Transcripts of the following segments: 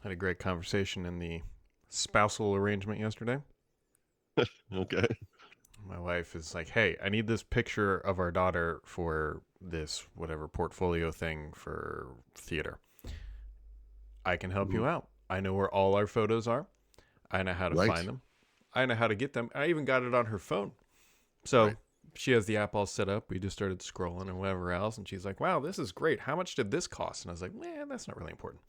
Had a great conversation in the spousal arrangement yesterday. Okay. My wife is like, "Hey, I need this picture of our daughter for this whatever portfolio thing for theater. I can help Mhm. you out. I know where all our photos are. I know how to Right. find them. I know how to get them. I even got it on her phone." Right. So she has the app all set up. We just started scrolling and whatever else. And she's like, "Wow, this is great. How much did this cost?" And I was like, "Man, that's not really important."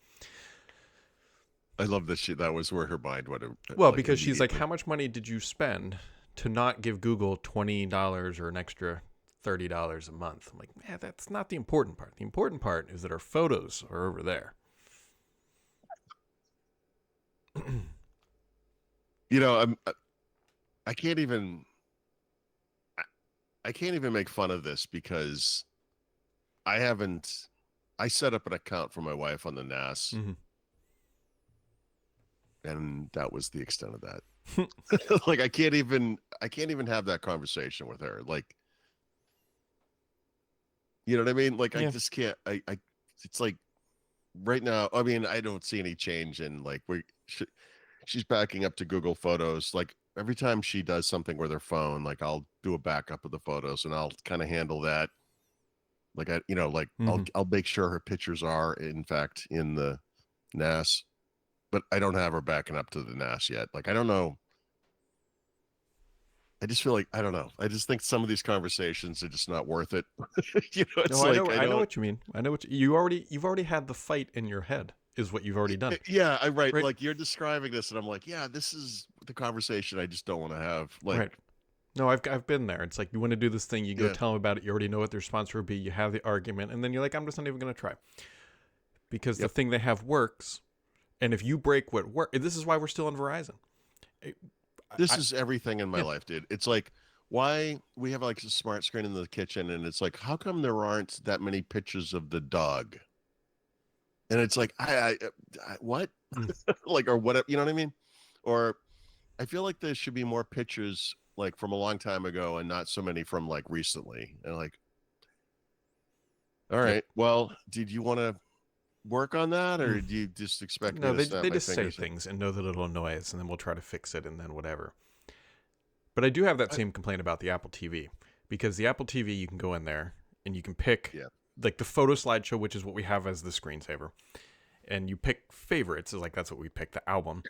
I love that that was where her mind went, Well, like because she's like, immediately. "How much money did you spend to not give Google $20 or an extra $30 a month?" I'm like, "Yeah, that's not the important part. The important part is that our photos are over there." I can't even I, I can't even make fun of this because I haven't I set up an account for my wife on the NAS, Mhm. and that was the extent of that. Like I can't even have that conversation with her. Like, you know what I mean? Like I Yeah. just can't I it's like right now, I mean, I don't see any change in like she's backing up to Google Photos. Like every time she does something with her phone, like I'll do a backup of the photos and I'll kind of handle that. Like like Mhm. I'll make sure her pictures are in fact in the NAS, but I don't have her backing up to the NAS yet. Like I don't know. I just feel like I don't know. I just think some of these conversations are just not worth it. No, It's I like know. I I know don't. what you mean. I know what you've already had the fight in your head. Is what you've already done, Yeah, I right. right? Like you're describing this, and I'm like, yeah, this is the conversation I just don't want to have. Like, Right. No, I've been there. It's like you want to do this thing, you go yeah, tell them about it. You already know what their response would be. You have the argument, and then you're like, "I'm just not even going to try," because the yep. thing they have works. And if you break what work, this is why we're still on Verizon. I, This I is everything in my yeah, life, dude. It's like why we have like a smart screen in the kitchen, and it's like, how come there aren't that many pictures of the dog? And it's like, I what? mm, Like, or whatever, you know what I mean? Or I feel like there should be more pictures like from a long time ago and not so many from like recently. And like, all yep. right, well, did you want to work on that, Mm. or do you just expect me No, to snap they my just say fingers? things and know that it'll annoy us, and then we'll try to fix it, and then whatever. But I do have that I, same complaint about the Apple TV because the Apple TV you can go in there and you can pick yeah, like the photo slideshow, which is what we have as the screensaver, and you pick favorites. Is like that's what we pick the album.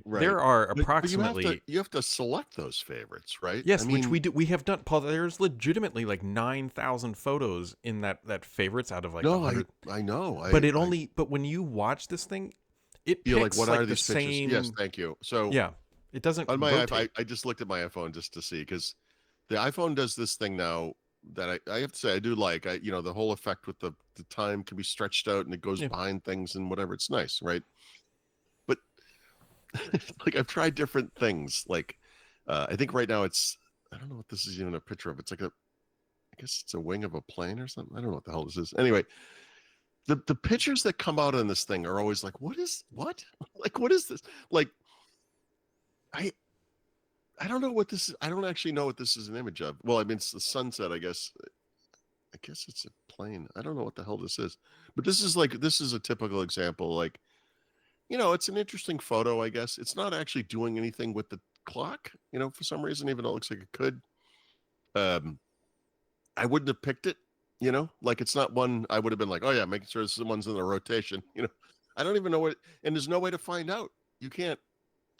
right. There are But approximately you have to select those favorites, right? I yes, which mean, we do. We have done, Paul. There's legitimately like 9,000 photos in that favorites out of like a no, hundred. I know. But when you watch this thing, it You're like, picks what are like the these pictures? Yes, same. thank you. So Yeah, it doesn't on my iPhone, rotate. I just looked at my iPhone just to see because the iPhone does this thing now that I have to say I do like. The whole effect with the time can be stretched out and it goes Yeah, behind things and whatever. It's nice, right? But like I've tried different things. Like I think right now it's I don't know what this is even a picture of. It's like I guess it's a wing of a plane or something. I don't know what the hell this is. Anyway, the pictures that come out on this thing are always like, what? Like what is this? Like I I don't know what this is. I don't actually know what this is an image of. Well, I mean, it's the sunset, I guess. I guess it's a plane. I don't know what the hell this is. But this is a typical example. Like, it's an interesting photo, I guess. It's not actually doing anything with the clock, for some reason, even though it looks like it could. Um, I wouldn't have picked it, like it's not one I would have been like, oh yeah, making sure this is the one's in the rotation. I don't even know what, and there's no way to find out. You can't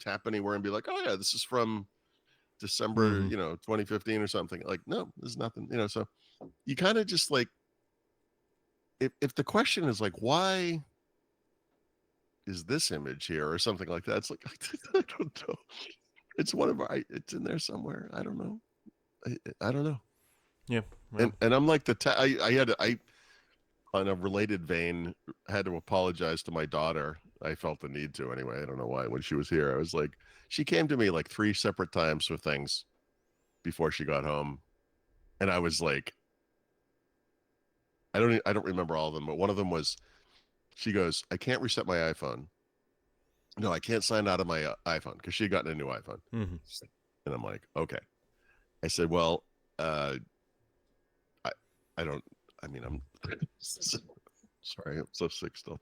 tap anywhere and be like, oh yeah, this is from December, mm-hmm. 2015 or something. Like, no, there's nothing, so you kind of just like if the question is like, why is this image here or something like that? It's like I don't know. It's one of our it's in there somewhere. I don't know. I don't know. Yeah. Well, And I'm like I had I on a related vein had to apologize to my daughter. I felt the need to anyway. I don't know why. When she was here, I was like, she came to me like three separate times for things before she got home, and I was like, I don't remember all of them, but one of them was she goes, I can't reset my iPhone. No, I can't sign out of my iPhone because she had gotten a new iPhone. mm-hmm. And I'm like, okay. I said, well, uh, I, I don't, I mean, I'm sorry, I'm so sick still.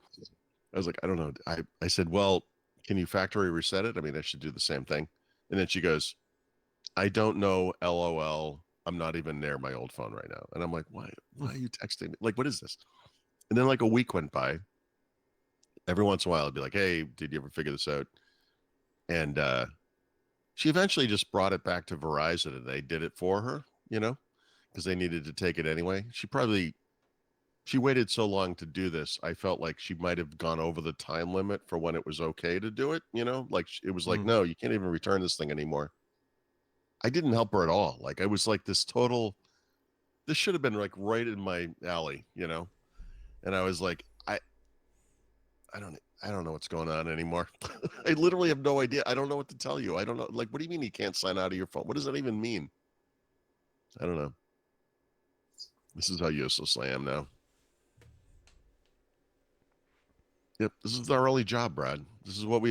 I was like, I don't know. I said, well, can you factory reset it? I mean, I should do the same thing. And then she goes, I don't know. LOL. I'm not even near my old phone right now. And I'm like, why are you texting me? Like, what is this? And then like a week went by. Every once in a while, I'd be like, hey, did you ever figure this out? And she eventually just brought it back to Verizon and they did it for her, because they needed to take it anyway. She waited so long to do this. I felt like she might have gone over the time limit for when it was okay to do it, like it was like, no, you can't even return this thing anymore. I didn't help her at all. Like I was like this should have been like right in my alley, And I was like, I don't know what's going on anymore. I literally have no idea. I don't know what to tell you. I don't know. Like, what do you mean you can't sign out of your phone? What does that even mean? I don't know. This is how useless I am now. Yep, this is our only job, Brad. This is what we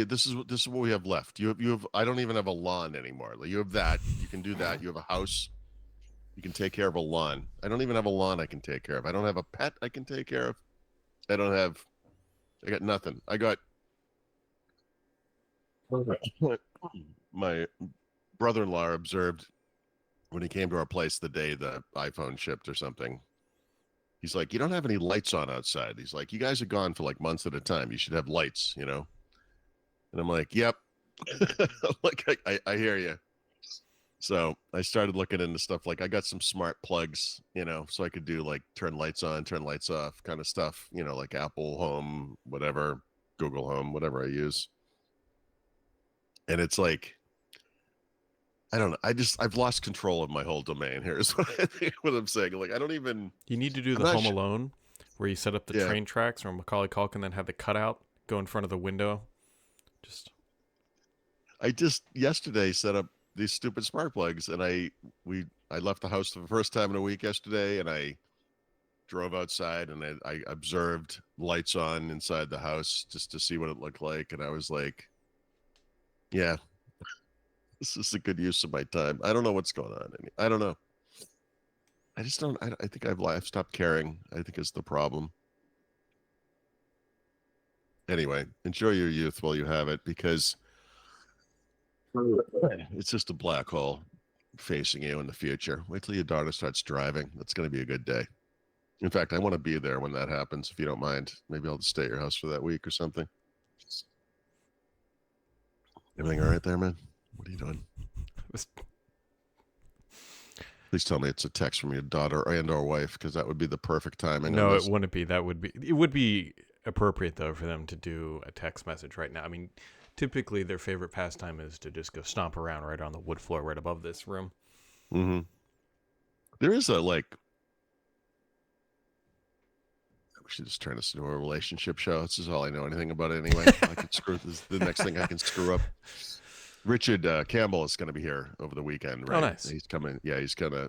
have left. You have I don't even have a lawn anymore. Like, you have that. You can do that. You have a house. You can take care of a lawn. I don't even have a lawn I can take care of. I don't have a pet I can take care of. I got nothing. I got my brother-in-law observed when he came to our place the day the iPhone shipped or something. He's like, you don't have any lights on outside. He's like, you guys are gone for like months at a time. You should have lights, And I'm like, yep. Like, I hear you. So I started looking into stuff. Like I got some smart plugs, so I could do like turn lights on, turn lights off kind of stuff, like Apple Home, whatever, Google Home, whatever I use. And it's like, I don't know. I've lost control of my whole domain here is what I'm saying. Like, I don't even. You need to do the Home Alone where you set up the train tracks or Macaulay Culkin, then have the cutout go in front of the window. I just yesterday set up these stupid smart plugs, and I left the house for the first time in a week yesterday, and I drove outside and I observed lights on inside the house just to see what it looked like, and I was like, yeah, this is a good use of my time. I don't know what's going on. I don't know. I just don't. I think I've stopped caring. I think it's the problem. Anyway, enjoy your youth while you have it, because it's just a black hole facing you in the future. Wait till your daughter starts driving. That's going to be a good day. In fact, I want to be there when that happens, if you don't mind. Maybe I'll just stay at your house for that week or something. Everything all right there, man? What are you doing? Please tell me it's a text from your daughter and or wife, because that would be the perfect timing. No, it wouldn't be. It would be appropriate, though, for them to do a text message right now. I mean, typically their favorite pastime is to just go stomp around right on the wood floor right above this room. Mm-hmm. There is we should just turn this into a relationship show. This is all I know anything about it anyway. I could screw this. The next thing I can screw up. Richard Campbell is going to be here over the weekend, right? Oh, nice. He's coming. Yeah, he's going to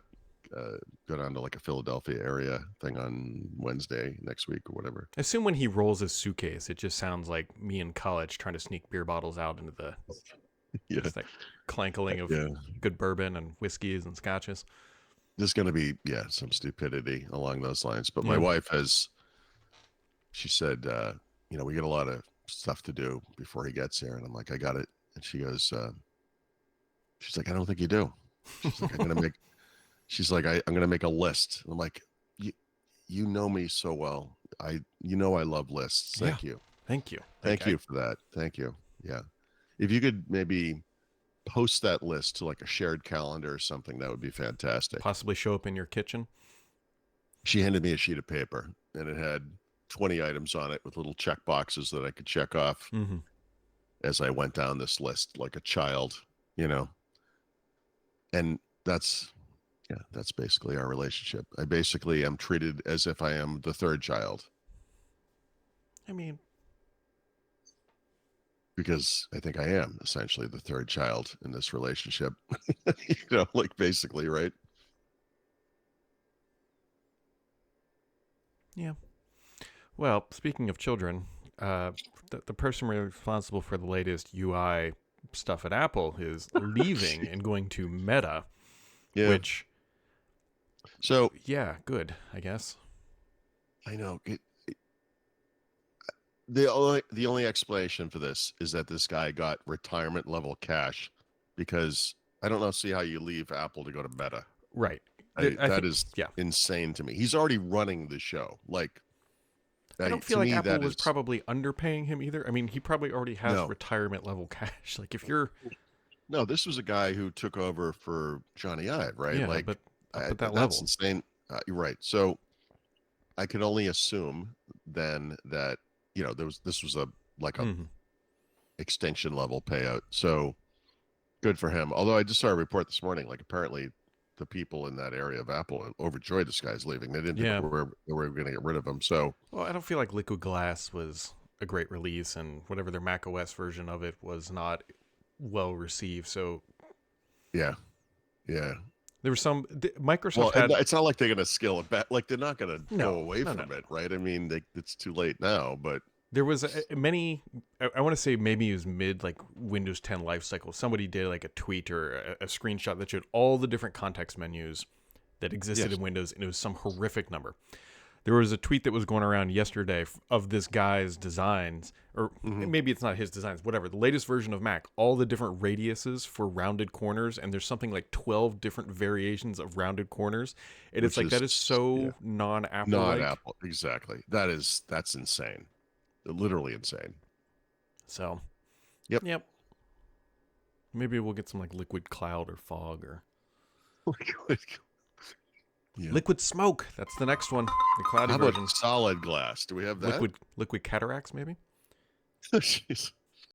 go down to like a Philadelphia area thing on Wednesday next week or whatever. I assume when he rolls his suitcase, it just sounds like me in college trying to sneak beer bottles out into the just that clankling of good bourbon and whiskeys and scotches. There's going to be some stupidity along those lines. But my wife she said, we get a lot of stuff to do before he gets here, and I'm like, I got it. And she goes, she's like, I don't think you do. She's like, I'm gonna make a list. And I'm like, you know me so well. I love lists. Thank you. Thank you. Thank you for that. Thank you. Yeah. If you could maybe post that list to like a shared calendar or something, that would be fantastic. Possibly show up in your kitchen. She handed me a sheet of paper, and it had 20 items on it with little check boxes that I could check off as I went down this list like a child, and that's basically our relationship. I basically am treated as if I am the third child. I mean, because I think I am essentially the third child in this relationship, like basically, right? Yeah. Well, speaking of children, the person responsible for the latest UI stuff at Apple is leaving and going to Meta, which... So... Yeah, good, I guess. I know. The only explanation for this is that this guy got retirement level cash, because I don't know, see how you leave Apple to go to Meta. Right. That is insane to me. He's already running the show. Like, I don't feel like Apple was probably underpaying him either. I mean, he probably already has retirement level cash. Like, if you're this was a guy who took over for Johnny Ive, right? Yeah, like, but up at that that's level. insane. You're right. So I can only assume then that this was a extension level payout. So good for him. Although I just saw a report this morning, like apparently the people in that area of Apple are overjoyed this guy's leaving. They didn't think they were going to get rid of him. So, well, I don't feel like Liquid Glass was a great release, and whatever their Mac OS version of it was not well received. So, yeah. There was some Microsoft had. It's not like they're going to scale it back. Like, they're not going to go away from it, right? I mean, it's too late now, but. There was I want to say maybe it was mid like Windows 10 lifecycle. Somebody did like a tweet or a screenshot that showed all the different context menus that existed in Windows, and it was some horrific number. There was a tweet that was going around yesterday of this guy's designs, or maybe it's not his designs, whatever. The latest version of Mac, all the different radiuses for rounded corners, and there's something like 12 different variations of rounded corners. And it's like, that is so non-Apple. Non-Apple, exactly. That's insane. Literally insane. So, yep. Maybe we'll get some like liquid cloud or fog or Yeah. Liquid smoke. That's the next one. The cloudy How version. about solid glass? Do we have that? Liquid cataracts, maybe? Jeez.